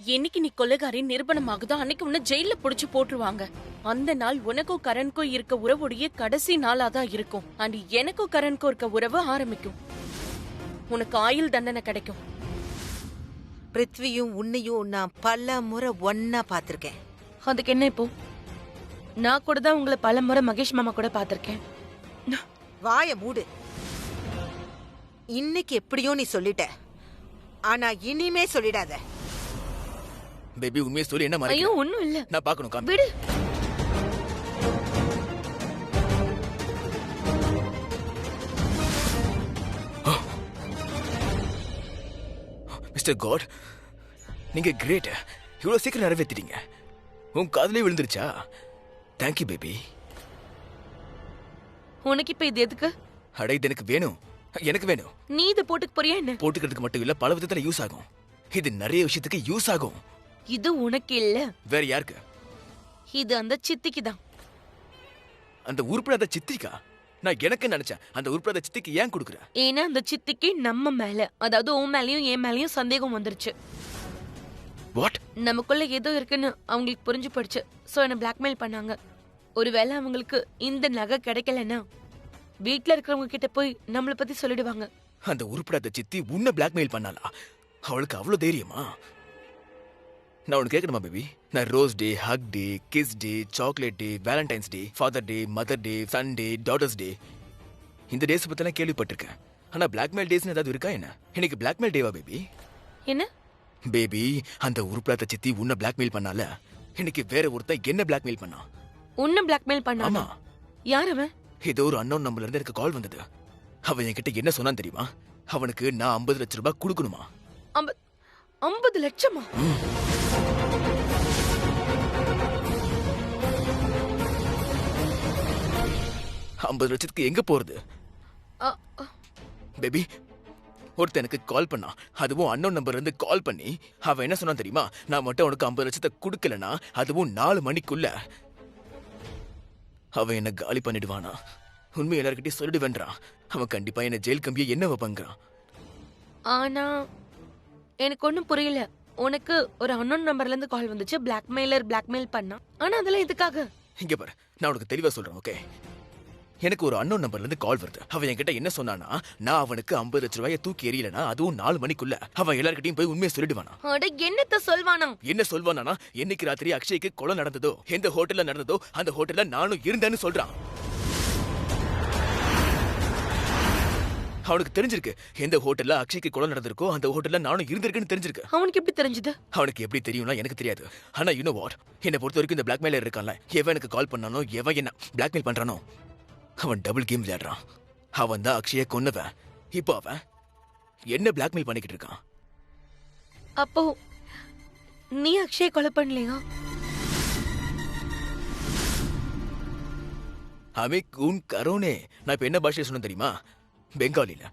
என்னைக்கு நீ கொலைகாரி நிரூபணமாகுதோ அன்னைக்கு உன்னை ஜெயில புடிச்சு போட்டுருவாங்க. அந்த நாள் உனக்கும் கரனுக்கும் இருக்க உறவுடைய கடைசி நாளாதான் இருக்கும். அண்ட் எனக்கும் கரனுக்கும் இருக்க உறவு ஆரம்பிக்கும். உனக்கு ஆயுள் தண்டனை கிடைக்கும். பிருத்வியும் உன்னையும் நான் பல முறை ஒன்னா பாத்திருக்கேன். அதுக்கு என்ன இப்போ? நான் கூட தான் உங்களை பல முறை மகேஷ் மாமா கூட பாத்திருக்கேன். வாய மூடு. இன்னைக்கு எப்படியோ நீ சொல்லிட்ட, ஆனா இனிமே சொல்லிடாத. பேபி உண்மையை சொல்லி என்ன மாதிரி? ஐயோ ஒண்ணும் இல்ல, நான் பார்க்கணும். விடு. மிஸ்டர் காட், நீங்க கிரேட். இவ்வளவு சீக்கிரம் நிறைவேற்றிட்டீங்க. உன் காதலே விழுந்துருச்சா? Thank you baby. உனக்கு இப்ப இது எதுக்கு? அட இது எனக்கு வேணும், எனக்கு வேணும். நீ இதை போட்டுக்க போறியா என்ன? போட்டுக்கிறதுக்கு மட்டும் இல்ல, பல விதத்துல யூஸ் ஆகும். இது நிறைய விஷயத்துக்கு யூஸ் ஆகும். இது உனக்கு இல்ல, வேற யாருக்கு? இது அந்த சித்திக்கு தான். அந்த உருப்படாத சித்திக்கா? நான் எனக்கு நினைச்சேன். அந்த உருப்படாத சித்திக்கு ஏன் கொடுக்குற? ஏன்னா அந்த சித்திக்கு நம்ம மேல, அதாவது உன் மேலயும் என் மேலயும் சந்தேகம் வந்துருச்சு. வாட்? நமக்குள்ள ஏதோ இருக்குன்னு அவங்களுக்கு புரிஞ்சு போயிடுச்சு. சோ என்ன பிளாக்மெயில் பண்ணாங்க. ஒருவேளை அவங்களுக்கு இந்த நகை கிடைக்கலன்னா வீட்டுல இருக்கிறவங்க கிட்ட போய் நம்மள பத்தி சொல்லிடுவாங்க. அந்த உருப்படாத சித்தி உன்னை பிளாக்மெயில் பண்ணாளா? அவளுக்கு அவ்வளவு தைரியமா? நான் உனக்கு கேட்கணுமா பேபி? நான் rose day, hug day, kiss day, chocolate day, valentine's day, father day, mother day, son day, daughters day, இந்த டேஸ் பத்திலாம் கேள்விப்பட்டிருக்கேன். ஆனா பிளாக்மெயில் டேஸ்னு ஏதாவது இருக்கா என்ன? இன்னைக்கு பிளாக்மெயில் டேவா பேபி? என்ன பேபி, அந்த உருப்படாத சித்தி உன்னை பிளாக்மெயில் பண்ணால, இன்னைக்கு வேற ஒருத்தன் என்ன பிளாக்மெயில் பண்ணா. உன்ன பிளாக்மெயில் பண்ணாமா? ஆமா. யார் அவன்? ஏதோ ஒரு அன்னோன் நம்பர்ல இருந்து எனக்கு கால் வந்தது. அவன் என்கிட்ட என்ன சொன்னான் தெரியுமா? அவனுக்கு நான் 50 லட்சம் ரூபாய் கொடுக்கணுமா. 50 லட்சமா? 50 லட்சத்துக்கு எங்க போறது பேபி? ஒருத்தன் எனக்கு கால் பண்ணா, அதுவும் அன்னோன் நம்பர்ல இருந்து கால் பண்ணி. அவன் என்ன சொன்னான் தெரியுமா? நான் மட்டும் உனக்கு 50 லட்சத்தை கொடுக்கலனா, அதுவும் 4 மணிக்குள்ள அவன் என்ன காலி பண்ணிடுவானா. உண்மை எல்லார்கிட்டயும் சொல்லிடுவேன்றான். அவன் கண்டிப்பா என்ன ஜெயில் கம்பியை என்ன வைப்பாங்கிறான். ஆனா எனக்கு ஒண்ணும் புரியல. உனக்கு ஒரு அன்னோன் நம்பர்ல இருந்து கால் வந்துச்சு, பிளாக்மெயில் பண்ணா. ஆனா அதெல்லாம் எதுக்காக? இங்க பாரு, நான் உனக்கு தெளிவா சொல்றேன், ஓகே? எனக்கு ஒரு அன்னோன் நம்பர்ல இருந்து கால் வருது. அவன் என்கிட்ட என்ன சொன்னானா, நான் அவனுக்கு 50 லட்சம் ரூபாயை தூக்கி எறியலனா, அதுவும் 4 மணிக்குள்ள அவன் எல்லார்கிட்டயும் போய் உண்மையை சொல்லிடுவானா. என்னத்த சொல்வானா? என்ன சொல்வானா? என்னைக்கு ராத்திரி அக்ஷய்க்கு கொலை நடந்ததோ, எந்த ஹோட்டல்ல நடந்ததோ அந்த ஹோட்டல்ல நானும் இருந்தேன்னு சொல்றான். அவனுக்கு தெரிஞ்சிருக்கு எந்த ஹோட்டல்ல அக்ஷய்க்கு கொலை நடந்திருக்கோ அந்த ஹோட்டல்ல நானும் இருந்திருக்கேன்னு தெரிஞ்சிருக்கு. அவனுக்கு எப்படி தெரிஞ்சது? அவனுக்கு எப்படி தெரியும்னா எனக்கு தெரியாது. ஆனா யூ நோ வாட், என்னை பொறுத்த வரைக்கும் இந்த பிளாக்மெயிலர் இருக்கான்ல, எவன் எனக்கு கால் பண்ணானோ, எவன் என்ன பிளாக்மெயில் பண்றானோ, அவன் டபுள் கேம் விளையாடுறான். அவன் தான் அக்ஷய கொன்னவன். இப்போ அவன் என்ன பிளாக்மெயில் பண்ணிக்கிட்டு இருக்கான். அப்போ நீ அக்ஷய கொலை பண்ணலையா? அமிக் உன் கரோனே. நான் இப்ப என்ன பாஷையில சொன்ன தெரியுமா? பெங்காலில.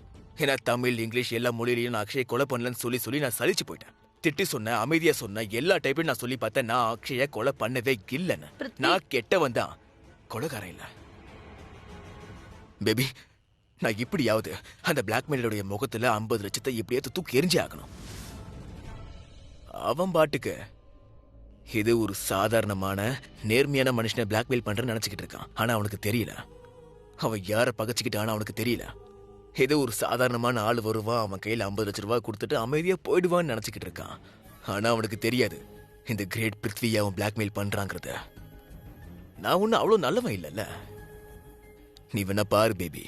ஏன்னா தமிழ், இங்கிலீஷ் எல்லா மொழியிலையும் நான் அக்ஷய கொலை பண்ணலன்னு சொல்லி நான் சலிச்சு போயிட்டேன். திட்டி சொன்ன, அமைதியா சொன்ன, எல்லா டைப்லையும் நான் சொல்லி பார்த்தேன். நான் அக்ஷய கொலை பண்ணவே இல்லைன்னு. நான் கெட்டவன் தான், கொலைகாரன் இல்ல. பேபி, நான் இப்படியாவது அந்த பிளாக்மெயிலருடைய முகத்துல 50 லட்சத்தை எப்படியாவது தூக்கி எரிஞ்சே ஆகணும். அவன் பாட்டுக்கு இது ஒரு சாதாரணமான நேர்மையான மனுஷனை பிளாக்மெயில் பண்றேன்னு நினைச்சுக்கிட்டு இருக்கான். ஆனா அவனுக்கு தெரியல அவன் யார பகச்சுக்கிட்டான்னு. அவனுக்கு தெரியல ஏதோ ஒரு சாதாரணமான ஆள் வருவான், அவன் கையில 50 லட்சம் ரூபாய் கொடுத்துட்டு அமைதியா போயிடுவான்னு நினைச்சுக்கிட்டு இருக்கான். ஆனா அவனுக்கு தெரியாது இந்த கிரேட் பிருத்வியை அவன் பிளாக்மெயில் பண்றாங்கிறத. நான் ஒன்னும் அவ்வளவு நல்லவன் இல்லைல்ல. நீ வேணா பாரு பேபி,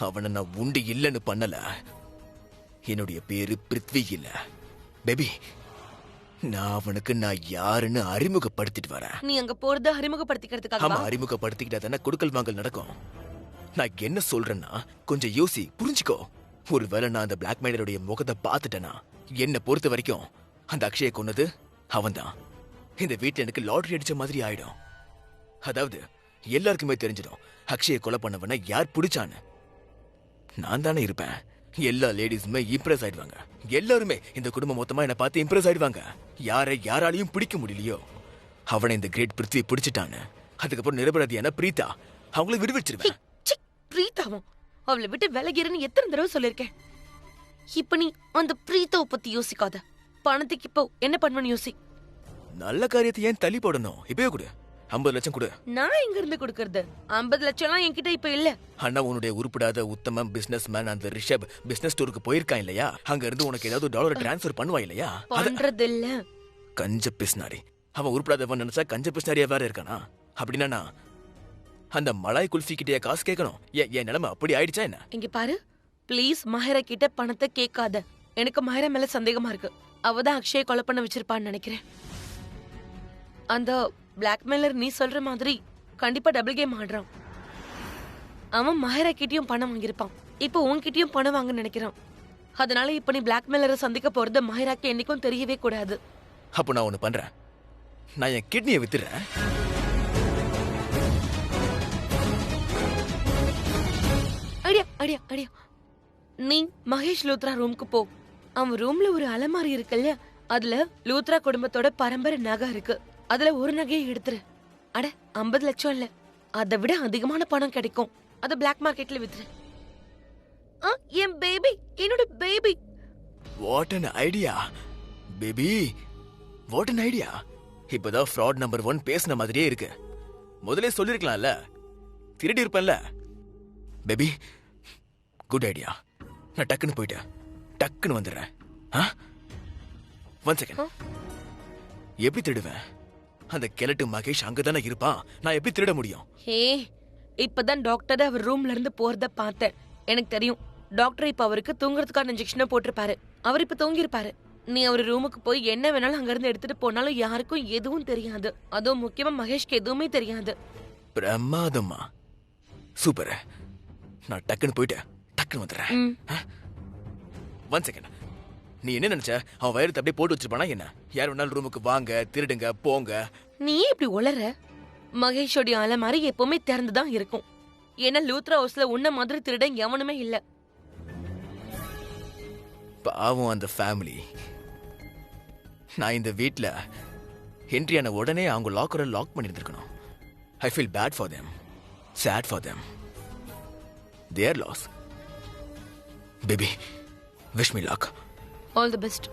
அவனை நான் உண்டு இல்லைன்னு பண்ணல. என்னுடைய பேரு பிருத்வி இல்ல பேபி. நான் அவனுக்கு நான் யாருன்னு அறிமுகப்படுத்திட்டு வரேன். நீ அங்க போறது அறிமுகப்படுத்திக்கிறதுக்காக? ஆமா, அறிமுகப்படுத்திக்கிட்டா தானே கொடுக்கல் வாங்கல் நடக்கும். நான் என்ன சொல்றேன்னா கொஞ்சம் யோசி, புரிஞ்சுக்கோ. ஒருவேளை நான் அந்த பிளாக்மெயிலருடைய முகத்தை பார்த்துட்டேனா, என்னை பொறுத்த வரைக்கும் அந்த அக்ஷயை கொன்னது அவன்தான். இந்த வீட்டுல எனக்கு லாட்டரி அடிச்ச மாதிரி ஆயிடும். அதாவது எல்லாருக்குமே தெரிஞ்சிடும் அக்ஷயை கொலை பண்ணவன யார் பிடிச்சான்னு. நான் தானே இருப்பேன். எல்லா லேடிஸுமே இம்ப்ரெஸ் ஆயிடுவாங்க. எல்லாருமே இந்த குடும்பம் மொத்தமா என்ன பார்த்து இம்ப்ரெஸ் ஆயிடுவாங்க. யாராலையும் பிடிக்க முடியலையோ அவனை இந்த கிரேட் பிருத்வி பிடிச்சிட்டான்னு. அதுக்கப்புறம் நிரபராதியான பிரீதா அவங்கள விடுவிச்சிருவேன். பிரீதாவும் அவளை விட்டு விலகிருன்னு எத்தனை தடவை சொல்லிருக்கேன். இப்ப நீ அந்த பிரீதாவை பத்தி யோசிக்காத. பணத்துக்கு இப்போ என்ன பண்ணுவேன்னு யோசி. நல்ல காரியத்தை ஏன் தள்ளி போடணும்? இப்பவே கொடு, 50 லட்சம் கொடு. நான் எங்க இருந்து கொடுக்கறது? 50 லட்சம்லாம் என்கிட்ட இப்ப இல்ல. அண்ணா உன்னுடைய உருப்படாத உத்தம பிசினஸ் மேன் அந்த ரிஷப் பிசினஸ் டூருக்கு போயிருக்கான் இல்லையா? அங்க இருந்து உனக்கு ஏதாவது டாலர் டிரான்ஸ்ஃபர் பண்ணுவா இல்லையா? பண்றது இல்ல. கஞ்ச பிஸ்னாரி. அவன் உருப்படாதவன் நினைச்சா கஞ்ச பிஸ்னாரியா வேற இருக்கானா? அப்படின்னா அந்த மலாய் குல்ஃபி கிட்டே காசு கேட்கணும்? என் நிலைமை அப்படி ஆயிடுச்சா என்ன? இங்க பாரு, ப்ளீஸ் மஹேரா கிட்ட பணத்தை கேட்காத. எனக்கு மஹேரா மேல சந்தேகமா இருக்கு. அவதான் அக்ஷய கொலை பண்ண வச்சிருப்பான்னு நினைக்கிறேன். அந்த பிளாக்மெயிலர் நீ சொல்ற மாதிரி கண்டிப்பா டபுள் கேம் ஆடுறான். அவன் மஹேரா கிட்டயும் பணம் வாங்கியிருப்பான். இப்போ உன்கிட்டயும் பணம் வாங்க நினைக்கிறான். அதனால இப்ப நீ பிளாக்மெயிலரை சந்திக்க போறது மஹேராக்கு என்னைக்கும் தெரியவே கூடாது. அப்போ நான் ஒண்ணு பண்றேன். நான் என் கிட்னியை வித்துறேன். Idea idea idea. நீ மகேஷ் லூத்ரா ரூமுக்கு போ. அவன் ரூம்ல ஒரு அலமாரி இருக்குல்ல, அதுல லூத்ரா குடும்பத்தோட பரம்பரை நகை இருக்கு. அதுல ஒரு நகையை எடுத்துரு. அட 50 லட்சம் இல்ல, அதை விட அதிகமான பணம் கிடைக்கும். அத பிளாக் மார்க்கெட்ல வித்துரு. என் பேபி, என்னோட baby. What an idea baby, what an idea. இப்பதான் ஃப்ராட் நம்பர் 1 பேசின மாதிரியே இருக்கு. முதல்ல சொல்லிருக்கலாம்ல, திருடி இருப்பேன்ல. Baby, good idea. நான் டக்குன்னு போயிட்டேன், டக்குன்னு வந்துடுறேன். 1 செகண்ட். எப்படி திருடுவேன்? அந்த கெலட்டு மகேஷ் அங்கதானே இருப்பான். நான் எப்படி திருட முடியும்? ஹே, இப்பதான் டாக்டர் அவர் ரூம்ல இருந்து போறத பார்த்தேன். எனக்கு தெரியும், டாக்டர் இப்ப அவருக்கு தூங்குறதுக்கான இன்ஜெக்ஷனை போட்டிருப்பாரு. அவர் இப்ப தூங்கி இருப்பாரு. நீ அவர் ரூமுக்கு போய் என்ன வேணாலும் அங்க இருந்து எடுத்துட்டு போனாலும் யாருக்கும் எதுவும் தெரியாது. அதுவும் முக்கியமா மகேஷ்க்கு எதுவுமே தெரியாது. பிரமாதமா, சூப்பர். நான் டக்குன்னு போயிட்டு டக்குன்னு வந்துடுறேன். 1 செகண்ட். நீ என்ன நினைச்ச? அவன் வயிறு அப்படியே போட்டு வச்சிருப்பானா என்ன? யார் வேணாலும் ரூமுக்கு வாங்க, திருடுங்க, போங்க. நீ இப்படி உளற? மகேஷோடைய அலமாரி எப்பவுமே திறந்துதான் இருக்கும். ஏன்னா லூத்ரா ஹவுஸ்ல உன்ன மாதிரி திருட எவனுமே இல்ல. பாவம் அந்த ஃபேமிலி. நான் இந்த வீட்ல என்ட்ரி ஆன உடனே அவங்க லாக்கரை லாக் பண்ணிருந்திருக்கணும். I feel bad for them, sad for them. Their loss. Baby, wish me luck. All the best.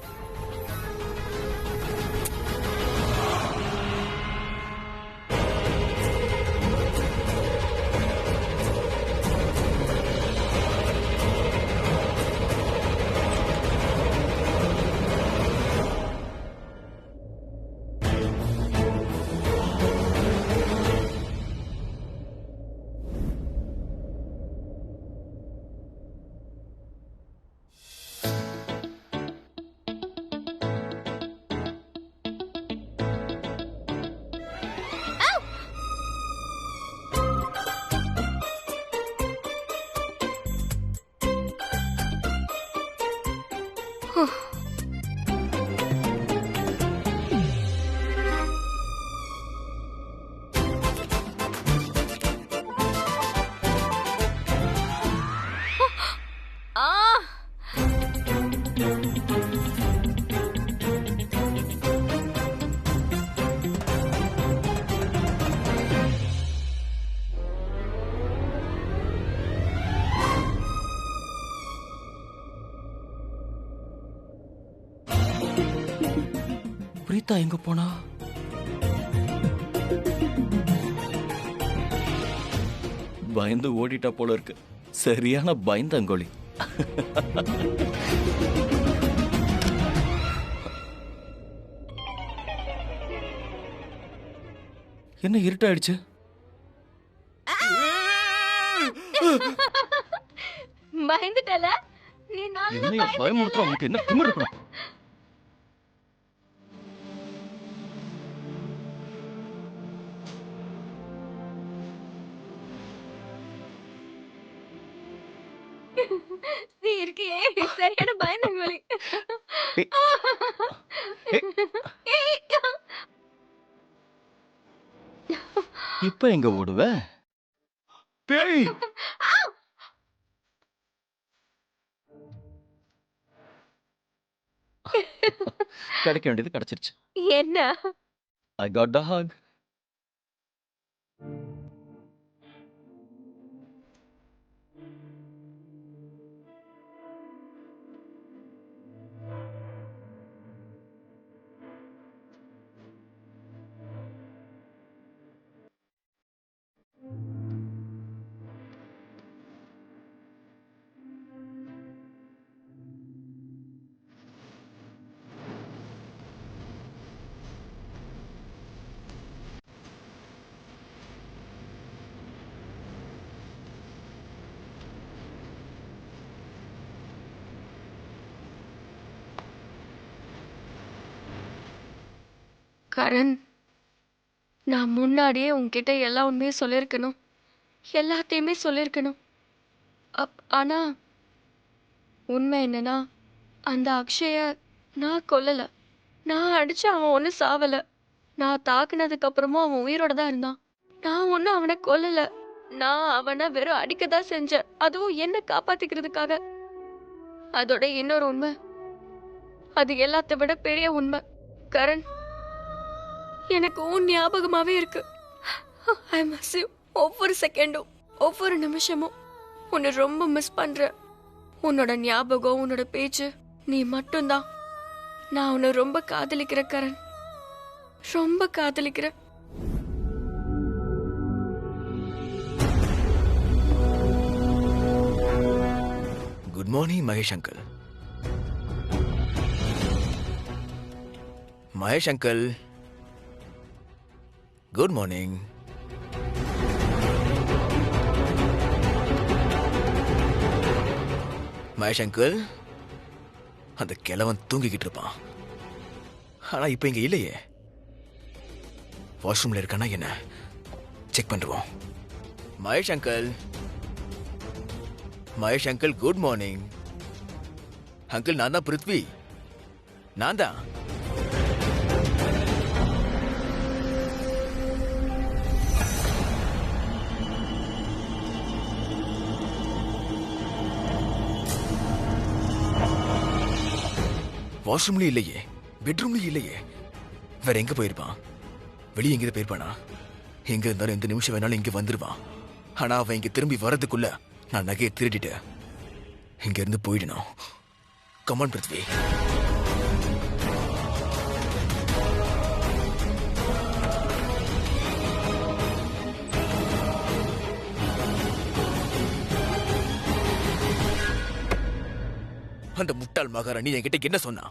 Preetha எங்க போனா? பயந்து ஓடிட்டா போல இருக்கு. சரியான பயந்தங்கோழி. என்ன இருட்டாயிடுச்சு? பயந்துட்டல நீ. என்னைய பயமுறுத்துற உனக்கு என்ன திமிரு இருக்கணும்? நீ இருக்கியே சரியான பயந்தங்கோலி. இப்ப எங்க ஓடுவ? பேய்! கிடைக்க வேண்டியது கிடைச்சிருச்சு. என்ன? I got the hug. Karan, நான் முன்னாடியே உன்கிட்ட எல்லா உண்மையும் சொல்லியிருக்கணும், எல்லாத்தையுமே சொல்லியிருக்கணும். ஆனா உண்மை என்னன்னா, அந்த அக்ஷய நான் கொல்லல. நான் அடிச்சு அவன் ஒன்றும் சாவல. நான் தாக்குனதுக்கு அப்புறமும் அவன் உயிரோட தான் இருந்தான். நான் ஒன்றும் அவனை கொல்லல. நான் அவனை வெறும் அடிக்க தான் செஞ்சேன், அதுவும் என்ன காப்பாத்திக்கிறதுக்காக. அதோட இன்னொரு உண்மை, அது எல்லாத்த விட பெரிய உண்மை. கரண், எனக்கு உன் ஞாபகமாவே இருக்கு. I miss you. ஒவ்வொரு செகண்டும், ஒவ்வொரு நிமிஷமும் உன்னை ரொம்ப மிஸ் பண்றேன். உன்னோட ஞாபகம், உன்னோட பேச்சு, நீ மட்டும்தான். நான் உன்னை ரொம்ப காதலிக்கிறேன் கரண், ரொம்ப காதலிக்கிறேன். Good morning Mahesh uncle. Mahesh uncle, good morning. Mahesh uncle, அந்த கிழவன் தூங்கிக்கிட்டு இருப்பான். ஆனா இப்ப இங்க இல்லையே. வாஷ்ரூம்ல இருக்கானா என்ன? செக் பண்ணுவோம். Mahesh uncle, Mahesh uncle, good morning. Uncle, நான் தான் பிருத்வி. நான் தான். வாஷ்ரூம்லயும் இல்லையே, பெட்ரூம்லயும் இல்லையே. வேற எங்க போயிருப்பான்? வெளியே எங்க போயிருப்பானா? எங்க இருந்தாலும் எந்த நிமிஷம் வேணாலும் இங்க வந்துருவான். ஆனா அவன் இங்க திரும்பி வர்றதுக்குள்ள நான் நகையை திருடிட்டு இங்க இருந்து போயிடணும். கமான் பிருத்வி. அந்த முட்டாள் மகாராணி என்கிட்ட என்ன சொன்னா?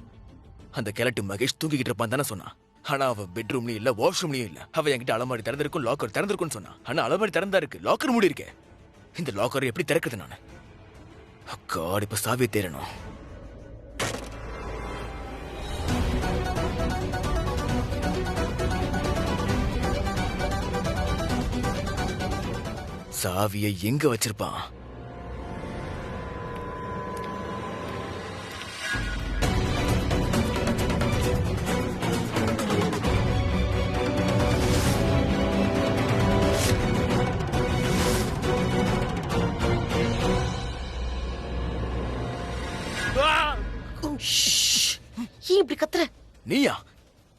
அந்த கிழட்டு மகேஷ் தூங்கிக்கிட்டு இருப்பான் தானே சொன்னா. ஆனா அவ பெட்ரூம்லயும் இல்ல, வாஷ்ரூம்லயும் இல்ல. அவ என்கிட்ட அலமாரி திறந்திருக்கும், லாக்கர் திறந்திருக்கும்னு சொன்னா. ஆனா அலமாரி திறந்தா இருக்கு, லாக்கர் மூடி இருக்கே. இந்த லாக்கர் எப்படி திறக்குது நானு? அக்காடி, இப்ப சாவியை தேடணும். சாவியை எங்க வச்சிருப்பான்? ஏன் இப்படி கத்துற? நீயா?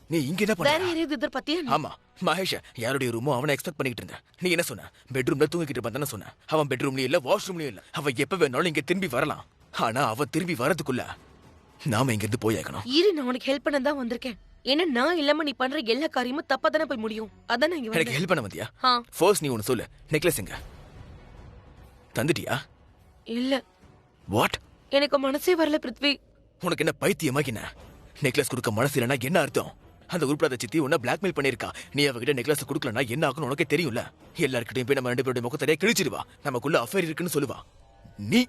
நீ இங்க என்ன வேற பண்ற? யாரையாவது எதிர்பார்த்தியா? ஆமா, மகேஷ் யாருடைய ரூமோ அவனை எக்ஸ்பெக்ட் பண்ணிட்டு இருந்தேன். நீ என்ன சொன்ன? பெட்ரூம்ல தூங்கிக்கிட்டு இருப்பான் தானே சொன்ன. அவன் பெட்ரூம்லயும் இல்ல, வாஷ்ரூம்லயும் இல்ல. அவன் எப்ப வேணாலும் இங்க திரும்பி வரலாம். ஆனா அவ திரும்பி வரதுக்குள்ள நாம இங்க இருந்து போயாக்கணும். இரு, நான் உனக்கு ஹெல்ப் பண்ண தான் வந்திருக்கேன். ஏன்னா நான் இல்லாம நீ பண்ற எல்லா காரியமும் தப்பா தானே போய் முடியும். அதான் நான் இங்க எனக்கு வந்தேன். ஹெல்ப் பண்ண வந்தியா? ஆ. ஃபர்ஸ்ட் நீ ஒன்னு சொல்லு. நெக்லஸ் எங்க? தந்துட்டியா? இல்ல, வாட்? எனக்கு மனசே வரல பிருத்வி. உனக்கு என்ன பைத்தியமா என்ன? நெக்லஸ் கொடுக்க மனசு இல்லைன்னா என்ன அர்த்தம்? அந்த உருப்படாத சித்தி உன்னை பிளாக்மெயில் பண்ணிருக்கா. நீ அவகிட்ட நெக்லஸ் கொடுக்கலன்னா என்ன ஆகும்னு உனக்கே தெரியும்ல. எல்லார்கிட்டையும் போய் நம்ம ரெண்டு பேருடைய முகத்தரையே கிழிச்சிருவா. நமக்குள்ள அஃபேர் இருக்குன்னு சொல்லுவா. நீ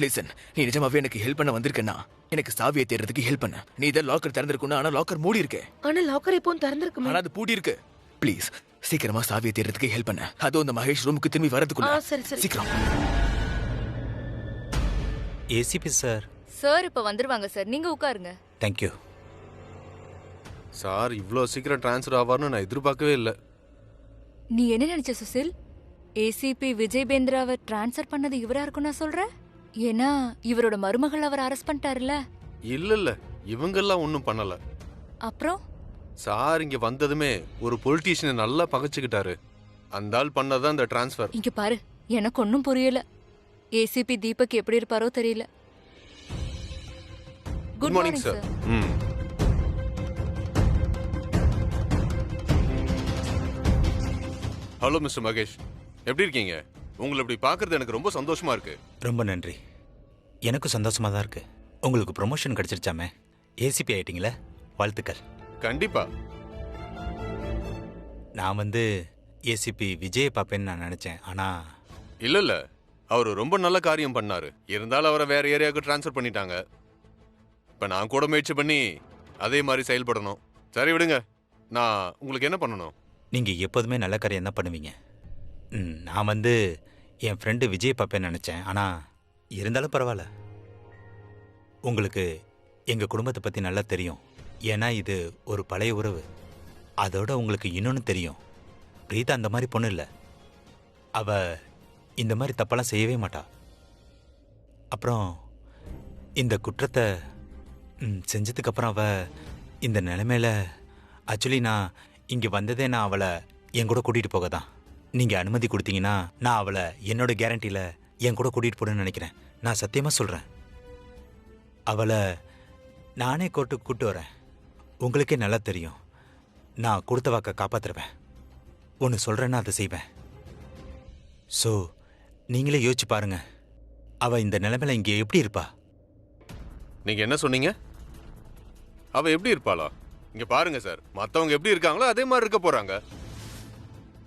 லிசன், நீ நிஜமாவே எனக்கு ஹெல்ப் பண்ண வந்திருக்கேன்னா எனக்கு சாவியை தேடுறதுக்கு ஹெல்ப் பண்ண. நீ இதை லாக்கர் திறந்திருக்குன்னா, ஆனா லாக்கர் மூடி இருக்கே. ஆனா லாக்கர் எப்பவும் திறந்திருக்குமே. ஆனா அது பூட்டி இருக்கு. ப்ளீஸ் சீக்கிரமா சாவியை தேடுறதுக்கு ஹெல்ப் பண்ண. அதுவும் அந்த மகேஷ் ரூமுக்கு திரும்பி வரதுக்குள்ள. சரி சரி. சீக்கிரம். ACP sir. சார் இப்ப வந்துருவாங்க சார், நீங்க உட்காருங்க. Thank you sir. இவ்வளோ சீக்கிரம் டிரான்ஸ்ஃபர் ஆவார்னு நான் எதிர்பார்க்கவே இல்லை. நீ என்ன நினைச்ச சுசில்? ஏசிபி விஜய் பேந்திராவை டிரான்ஸ்ஃபர் பண்ணது இவரா இருக்கும் நான் சொல்றேன். ஏன்னா இவரோட மருமகள் அவர் அரெஸ்ட் பண்ணிட்டாருல. இல்ல இவங்கெல்லாம் ஒன்றும் பண்ணல. அப்புறம் சார் இங்க வந்ததுமே ஒரு பொலிட்டீஷியனை நல்லா பகைச்சுக்கிட்டாரு. அந்த ஆள் பண்ணதான் இந்த டிரான்ஸ்ஃபர். இங்க பாரு, எனக்கு ஒன்னும் புரியல. ஏசிபி தீபக் எப்படி இருப்பாரோ தெரியல. Good morning sir. Hello mister Mahesh, எப்படி இருக்கீங்க? உங்களை இப்படி பார்க்கறது எனக்கு ரொம்ப சந்தோஷமா இருக்கு. ரொம்ப நன்றி. எனக்கும் சந்தோஷமா தான் இருக்கு. உங்களுக்கு ப்ரொமோஷன் கிடைச்சிருச்சாமே, ஏசிபி ஆயிட்டீங்களே, வாழ்த்துக்கள். கண்டிப்பா. நான் ஏசிபி விஜயை பார்ப்பேன்னு நான் நினைச்சேன். ஆனா இல்ல அவர் ரொம்ப நல்ல காரியம் பண்ணாரு. இருந்தாலும் அவரை வேற ஏரியாவுக்கு டிரான்ஸ்ஃபர் பண்ணிட்டாங்க. இப்ப நான் கூட முயற்சி பண்ணி அதே மாதிரி செயல்படணும். சரி விடுங்க, நான் உங்களுக்கு என்ன பண்ணணும்? நீங்க எப்போதுமே நல்ல காரியம் தான் பண்ணுவீங்க. நான் என் ஃப்ரெண்டு விஜய் பார்ப்பேன்னு நினைச்சேன். ஆனா இருந்தாலும் பரவாயில்ல. உங்களுக்கு எங்க குடும்பத்தை பத்தி நல்லா தெரியும். ஏன்னா இது ஒரு பழைய உறவு. அதோட உங்களுக்கு இன்னொன்னு தெரியும், பிரீதா அந்த மாதிரி பொண்ணு இல்லை. அவ இந்த மாதிரி தப்பெல்லாம் செய்யவே மாட்டா. அப்புறம் இந்த குற்றத்தை செஞ்சதுக்கு அப்புறம் அவ இந்த நிலைமையில ஆக்சுவலி நான் இங்க வந்ததே நான் அவளை என் கூட கூட்டிட்டு போக தான். நீங்க அனுமதி கொடுத்தீங்கன்னா நான் அவளை என்னோட கேரண்டியில என் கூட கூட்டிட்டு போறேன்னு நினைக்கிறேன். நான் சத்தியமா சொல்றேன், அவளை நானே கோர்ட்டுக்கு கூட்டு வரேன். உங்களுக்கே நல்லா தெரியும், நான் கொடுத்த வாக்கை காப்பாத்துருவேன். ஒன்று சொல்றேன்னா அதை செய்வேன். ஸோ நீங்களே யோசிச்சு பாருங்க, அவ இந்த நிலைமையில இங்கே எப்படி இருப்பா? நீங்க என்ன சொன்னீங்க? அவ எப்படி இருப்பாளா? இங்க பாருங்க சார், மத்தவங்க எப்படி இருக்காங்களோ அதே மாதிரி இருக்க போறாங்க.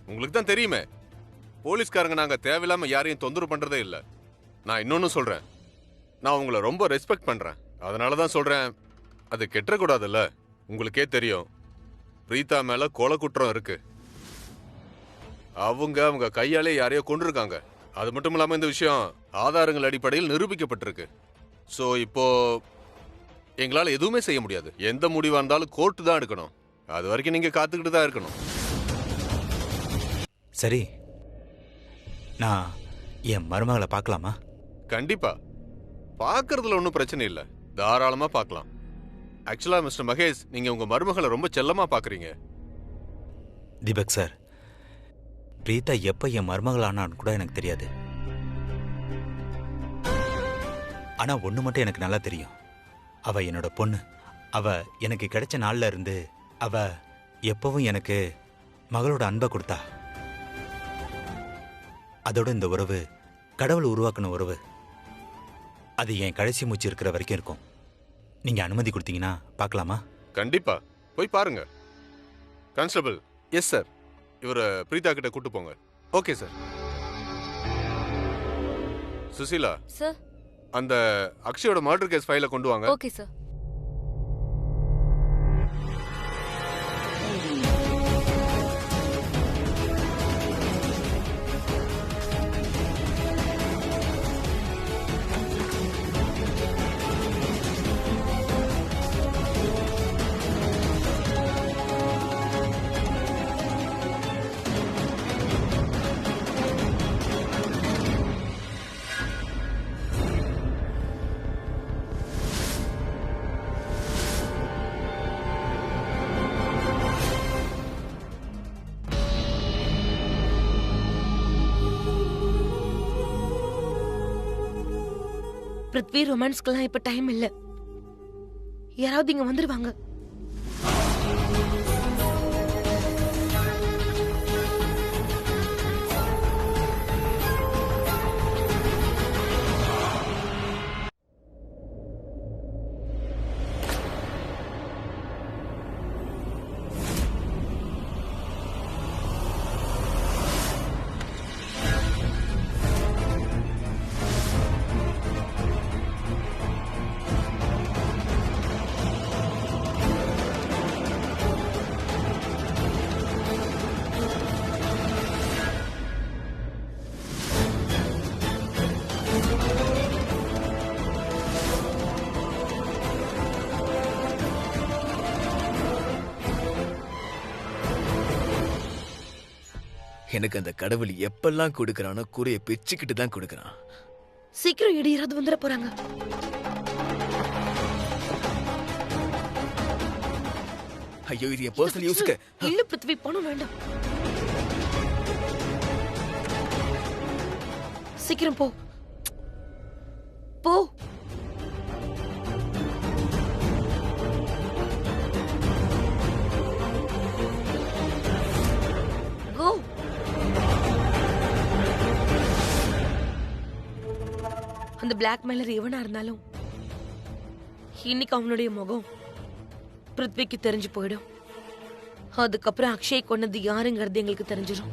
உங்களுக்கு தான் தெரியுமே, போலீஸ்காரங்க நாங்க தேவையில்லாம யாரையும் தொந்தரவு பண்றதே இல்லை. நான் இன்னொன்னு சொல்றேன், நான் உங்களை ரொம்ப ரெஸ்பெக்ட் பண்றேன். அதனாலதான் சொல்றேன், அது கெட்டக்கூடாதுல்ல. உங்களுக்கே தெரியும், பிரீதா மேல கொலை குற்றம் இருக்கு. அவங்க கையாலே யாரையோ கொண்டிருக்காங்க. அது மட்டும் இல்லாம இந்த விஷயம் ஆதாரங்கள் அடிப்படையில் நிரூபிக்கப்பட்டிருக்கு. ஸோ இப்போ எங்களால் எதுவுமே செய்ய முடியாது. எந்த முடிவாக இருந்தாலும் கோர்ட்டு தான் எடுக்கணும். அது வரைக்கும் நீங்க காத்துக்கிட்டு தான் இருக்கணும். சரி, நான் என் மருமகளை பார்க்கலாமா? கண்டிப்பா பார்க்கறதுல ஒன்றும் பிரச்சனை இல்லை, தாராளமா பார்க்கலாம். ஆக்சுவலா மிஸ்டர் மகேஷ், நீங்க உங்க மருமகளை ரொம்ப செல்லமா பார்க்குறீங்க. தீபக் சார், பிரீதா எப்ப என் மருமகள் ஆனான்னு கூட எனக்கு தெரியாது. ஆனா ஒண்ணு மட்டும் எனக்கு நல்லா தெரியும், அவ என்னோட பொண்ணு. அவ எனக்கு கிடைச்ச நாள்ல இருந்து அவ எப்பவும் எனக்கு மகளோட அன்பை கொடுத்தா. அதோட இந்த உறவு கடவுள் உருவாக்கின உறவு. அது என் கடைசி மூச்சு இருக்கிற வரைக்கும் இருக்கும். நீங்க அனுமதி கொடுத்தீங்கன்னா பார்க்கலாமா? கண்டிப்பா போய் பாருங்க. கான்ஸ்டபிள். Yes sir. இவரை பிரீதா கிட்ட கூட்டு போங்க. Okay sir. சுசீலா சார், அந்த அக்ஷயோட மர்டர் கேஸ் ஃபைலை கொண்டு வாங்க. Okay sir. பிருத்வி, ரொமான்ஸ்க்கெல்லாம் இப்ப டைம் இல்ல. யாராவது இங்க வந்துருவாங்க. எனக்கு அந்த கடவுள் எப்பெல்லாம் கொடுக்கறானோ கூரைய பிச்சுக்கிட்டு தான் கொடுக்கறான். சீக்கிரம் எடி, யாராவது வந்துட போறாங்க. ஐயோ, இது என் பர்சனல் யூஸ்க்கு. இல்ல பிருத்வி, பணம் வேண்டாம். சீக்கிரம் போ போ. கோ. அந்த பிளாக்மெயிலர் எவனா இருந்தாலும் இன்னைக்கு அவனுடைய முகம் பிருத்விக்கு தெரிஞ்சு போயிடும். அதுக்கப்புறம் அக்ஷய் கொன்னது யாருங்கிறது எங்களுக்கு தெரிஞ்சிடும்.